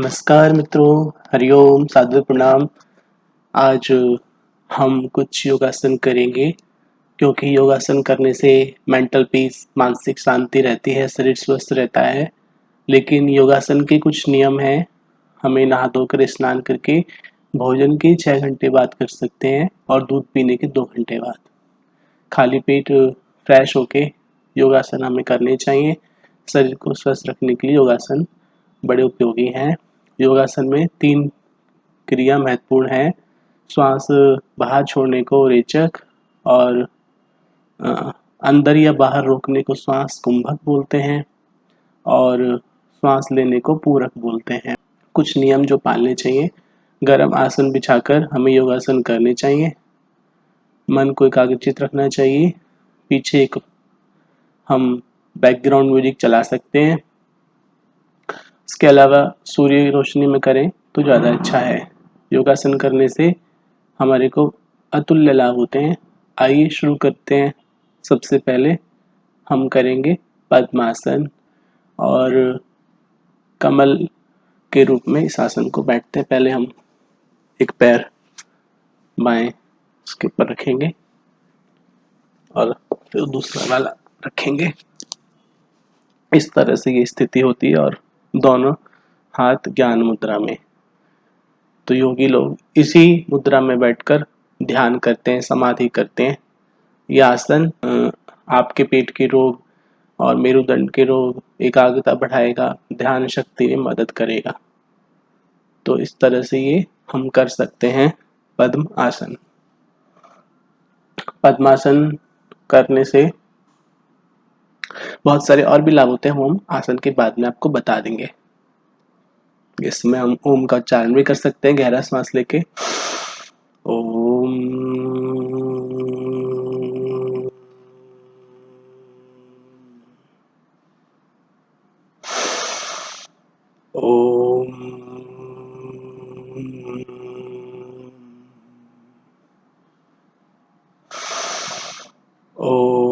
नमस्कार मित्रों, हरिओम, सादर प्रणाम। आज हम कुछ योगासन करेंगे क्योंकि योगासन करने से मेंटल पीस, मानसिक शांति रहती है, शरीर स्वस्थ रहता है। लेकिन योगासन के कुछ नियम हैं। हमें नहा धोकर स्नान करके भोजन के 6 घंटे बाद कर सकते हैं और दूध पीने के 2 घंटे बाद। खाली पेट फ्रेश होके योगासन हमें करने चाहिए। शरीर को स्वस्थ रखने के लिए योगासन बड़े उपयोगी हैं। योगासन में 3 क्रिया महत्वपूर्ण है। श्वास बाहर छोड़ने को रेचक और अ, अंदर या बाहर रोकने को श्वास कुंभक बोलते हैं और श्वास लेने को पूरक बोलते हैं। कुछ नियम जो पालने चाहिए। गर्म आसन बिछाकर हमें योगासन करने चाहिए। मन को एकाग्रचित रखना चाहिए। पीछे एक हम बैकग्राउंड म्यूजिक चला सकते हैं। इसके अलावा सूर्य की रोशनी में करें तो ज़्यादा अच्छा है। योगासन करने से हमारे को अतुल्य लाभ होते हैं। आइए शुरू करते हैं। सबसे पहले हम करेंगे पद्मासन और कमल के रूप में इस आसन को बैठते हैं। पहले हम एक पैर बाएं उसके ऊपर रखेंगे और फिर दूसरा वाला रखेंगे। इस तरह से ये स्थिति होती है और दोनों हाथ ज्ञान मुद्रा में। तो योगी लोग इसी मुद्रा में बैठकर ध्यान करते हैं, समाधि करते हैं। यह आसन आपके पेट के रोग और मेरुदंड के रोग, एकाग्रता बढ़ाएगा, ध्यान शक्ति में मदद करेगा। तो इस तरह से ये हम कर सकते हैं पद्म आसन। पद्मासन करने से बहुत सारे और भी लाभ होते हैं। हम आसन के बाद में आपको बता देंगे। इसमें हम ओम का उच्चारण भी कर सकते हैं, गहरा सांस लेके। ओम ओम ओम।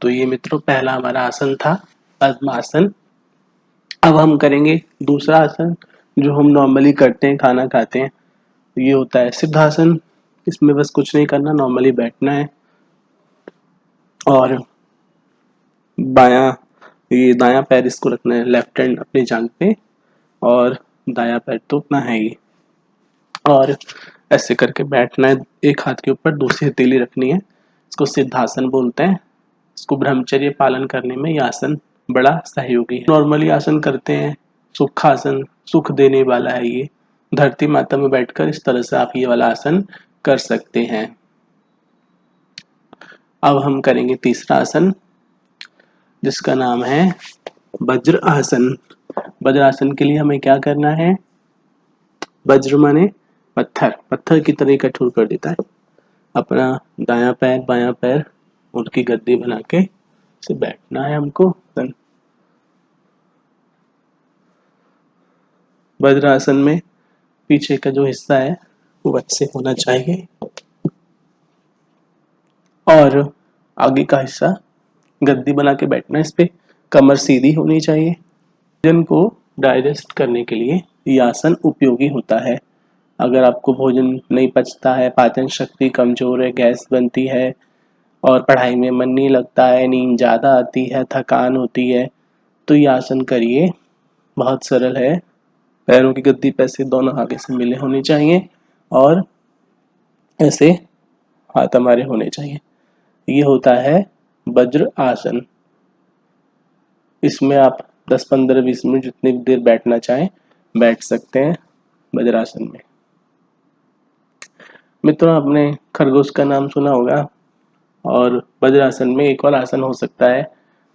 तो ये मित्रों पहला हमारा आसन था पद्मासन। अब हम करेंगे दूसरा आसन जो हम नॉर्मली करते हैं, खाना खाते हैं। ये होता है सिद्धासन। इसमें बस कुछ नहीं करना, नॉर्मली बैठना है और बायां ये दायां पैर इसको रखना है, लेफ्ट हैंड अपनी जांघ पे और दायां पैर तो अपना है ही। और ऐसे करके बैठना है। एक हाथ के ऊपर दूसरी हथेली रखनी है। इसको सिद्धासन बोलते हैं। इसको ब्रह्मचर्य पालन करने में यह आसन बड़ा सहयोगी है। नॉर्मली आसन करते हैं सुखासन, सुख देने वाला है ये। धरती माता में बैठकर इस तरह से आप ये वाला आसन कर सकते हैं। अब हम करेंगे तीसरा आसन जिसका नाम है वज्र आसन। वज्र आसन के लिए हमें क्या करना है? वज्र माने पत्थर, पत्थर की तरह कठोर कर देता है। अपना दायां पैर बायां पैर उनकी गद्दी बना के से बैठना है हमको। वज्रासन में पीछे का जो हिस्सा है वो अच्छे होना चाहिए और आगे का हिस्सा गद्दी बना के बैठना। इस पे कमर सीधी होनी चाहिए। भोजन को डाइजेस्ट करने के लिए ये आसन उपयोगी होता है। अगर आपको भोजन नहीं पचता है, पाचन शक्ति कमजोर है, गैस बनती है और पढ़ाई में मन नहीं लगता है, नींद ज़्यादा आती है, थकान होती है, तो ये आसन करिए। बहुत सरल है। पैरों की गद्दी पैसे दोनों आगे से मिले होने चाहिए और ऐसे हाथ हमारे होने चाहिए। ये होता है वज्र आसन। इसमें आप 10, 15, 20 मिनट जितनी देर बैठना चाहें बैठ सकते हैं वज्रासन में। मित्रों, आपने खरगोश का नाम सुना होगा और वज्रासन में एक और आसन हो सकता है,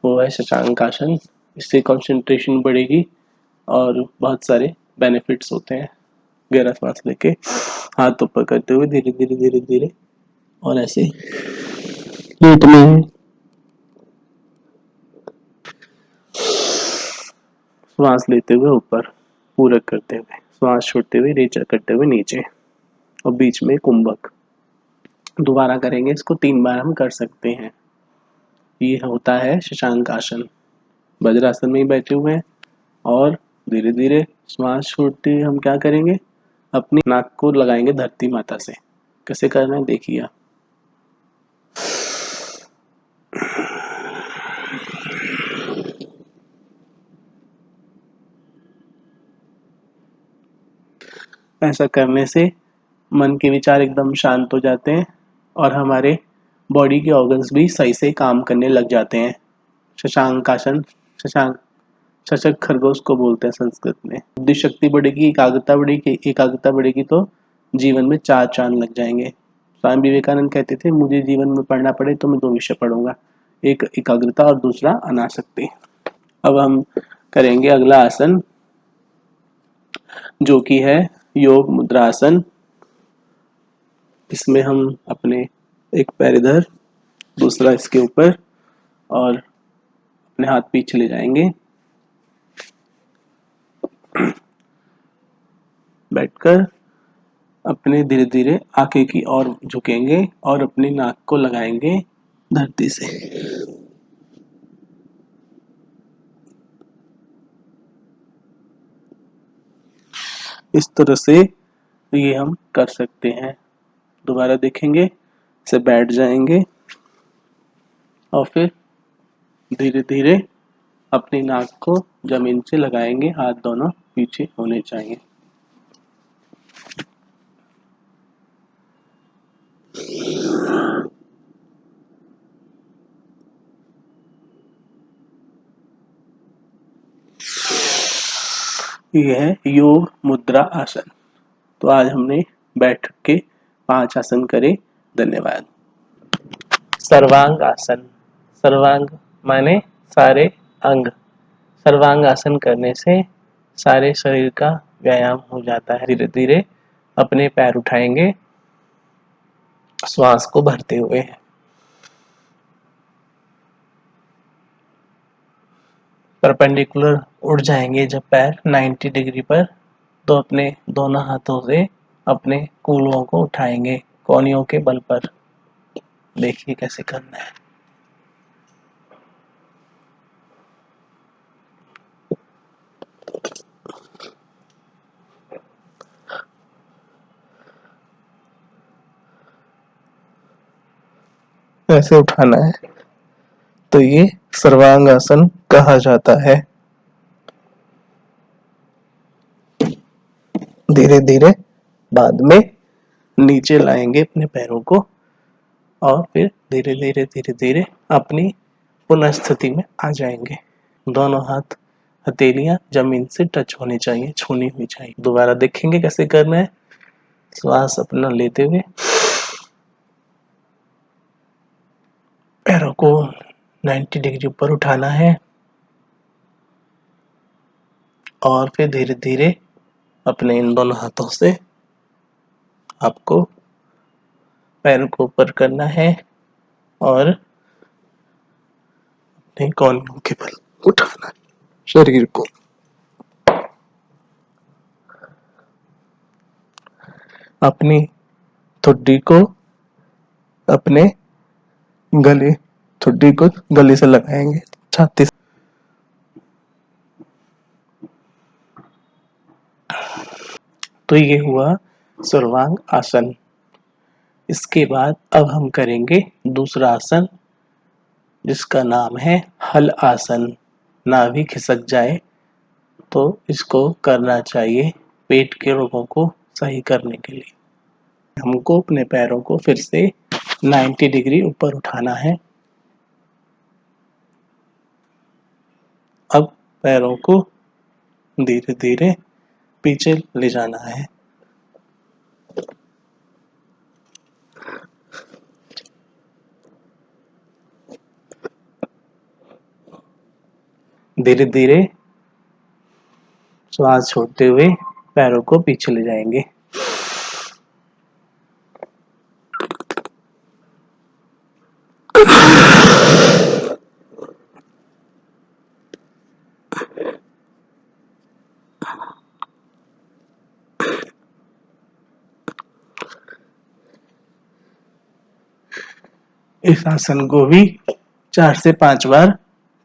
वो है शशांक आसन। इससे कंसंट्रेशन बढ़ेगी और बहुत सारे बेनिफिट्स होते हैं। गहरा सांस लेके हाथ ऊपर करते हुए धीरे धीरे धीरे धीरे और ऐसे पेट में श्वास लेते हुए ऊपर पूरक करते हुए, श्वास छोड़ते हुए रेचक करते हुए नीचे और बीच में कुंभक। दोबारा करेंगे इसको 3 बार हम कर सकते हैं। ये होता है शशांक आसन। वज्रासन में ही बैठे हुए हैं और धीरे धीरे श्वास छोड़ते हुए हम क्या करेंगे, अपनी नाक को लगाएंगे धरती माता से। कैसे करना है देखिए आप। ऐसा करने से मन के विचार एकदम शांत हो जाते हैं और हमारे बॉडी के ऑर्गन्स भी सही से काम करने लग जाते हैं। शशांकासन, शशांक शशक खरगोश को बोलते हैं संस्कृत में। बुद्धि शक्ति बढ़ेगी, एकाग्रता बढ़ेगी तो जीवन में चार चांद लग जाएंगे। स्वामी विवेकानंद कहते थे, मुझे जीवन में पढ़ना पड़े तो मैं दो विषय पढ़ूंगा, एक एकाग्रता और दूसरा अनासक्ति। अब हम करेंगे अगला आसन, जो कि है योग मुद्रा आसन। इसमें हम अपने एक पैर इधर, दूसरा इसके ऊपर और अपने हाथ पीछे ले जाएंगे। बैठकर अपने धीरे धीरे आगे की ओर झुकेंगे और अपनी नाक को लगाएंगे धरती से। इस तरह से ये हम कर सकते हैं। दोबारा देखेंगे, से बैठ जाएंगे और फिर धीरे धीरे अपनी नाक को जमीन से लगाएंगे, हाथ दोनों पीछे होने चाहिए। यह है योग मुद्रा आसन। तो आज हमने बैठ के 5 आसन करे। धन्यवाद। सर्वांग आसन। सर्वांग माने सारे अंग। सर्वांग आसन करने से सारे शरीर का व्यायाम हो जाता है। धीरे धीरे अपने पैर उठाएंगे श्वास को भरते हुए। परपेंडिकुलर उठ जाएंगे जब पैर 90 डिग्री पर, तो अपने दोनों हाथों से अपने कूल्हों को उठाएंगे कोहनियों के बल पर। देखिए कैसे करना है। ऐसे उठाना है, तो ये सर्वांग आसन कहा जाता है। धीरे धीरे बाद में नीचे लाएंगे अपने पैरों को और फिर धीरे धीरे अपनी पुनः स्थिति में आ जाएंगे। दोनों हाथ हथेलियां जमीन से टच होनी चाहिए, छूनी हुई चाहिए। दोबारा देखेंगे कैसे करना है। श्वास अपना लेते हुए पैरों को 90 डिग्री ऊपर उठाना है और फिर धीरे धीरे अपने इन दोनों हाथों से आपको पैर को ऊपर करना है और अपने कोहनियों के बल उठाना है शरीर को। अपनी ठुड्डी को अपने ठुड्डी को गले से लगाएंगे, छाती से। तो ये हुआ सर्वांग आसन। इसके बाद अब हम करेंगे दूसरा आसन, जिसका नाम है हल आसन। नाभि खिसक जाए तो इसको करना चाहिए पेट के रोगों को सही करने के लिए। हमको अपने पैरों को फिर से 90 डिग्री ऊपर उठाना है। अब पैरों को धीरे धीरे पीछे ले जाना है। धीरे धीरे श्वास छोड़ते हुए पैरों को पीछे ले जाएंगे। इस आसन को भी 4 से 5 बार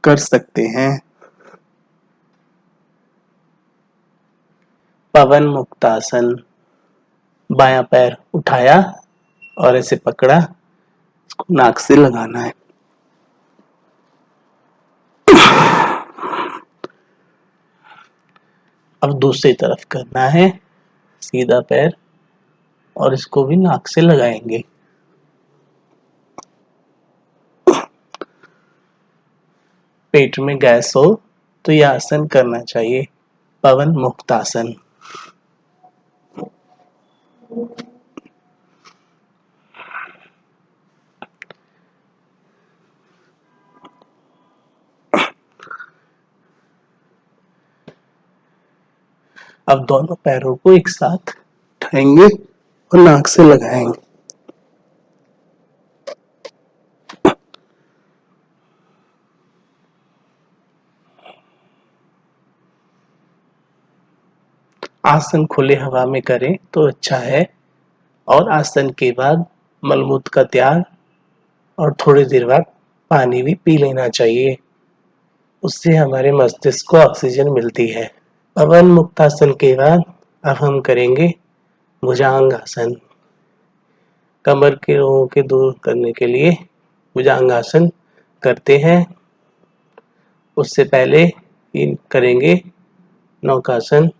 कर सकते हैं। पवन मुक्तासन। बायां पैर उठाया और ऐसे पकड़ा, इसको नाक से लगाना है। अब दूसरी तरफ करना है, सीधा पैर, और इसको भी नाक से लगाएंगे। पेट में गैस हो तो यह आसन करना चाहिए, पवन मुक्तासन। अब दोनों पैरों को एक साथ उठाएंगे और नाक से लगाएंगे। आसन खुले हवा में करें तो अच्छा है, और आसन के बाद मलमूत्र का त्याग और थोड़ी देर बाद पानी भी पी लेना चाहिए, उससे हमारे मस्तिष्क को ऑक्सीजन मिलती है। पवन मुक्तासन के बाद अब हम करेंगे भुजंगासन। कमर के रोगों के दूर करने के लिए भुजंगासन करते हैं। उससे पहले करेंगे नौकासन।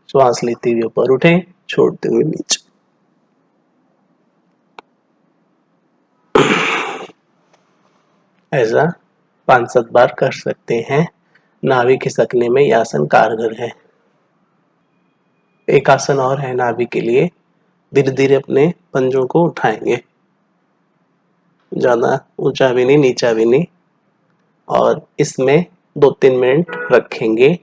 श्वास लेते हुए ऊपर उठें, छोड़ते हुए नीचे। ऐसा 5-7 बार कर सकते हैं। नाभि खिसकने में यह आसन कारगर है। एक आसन और है नाभि के लिए। धीरे धीरे अपने पंजों को उठाएंगे, ज्यादा ऊंचा भी नहीं नीचा भी नहीं, और इसमें 2-3 मिनट रखेंगे।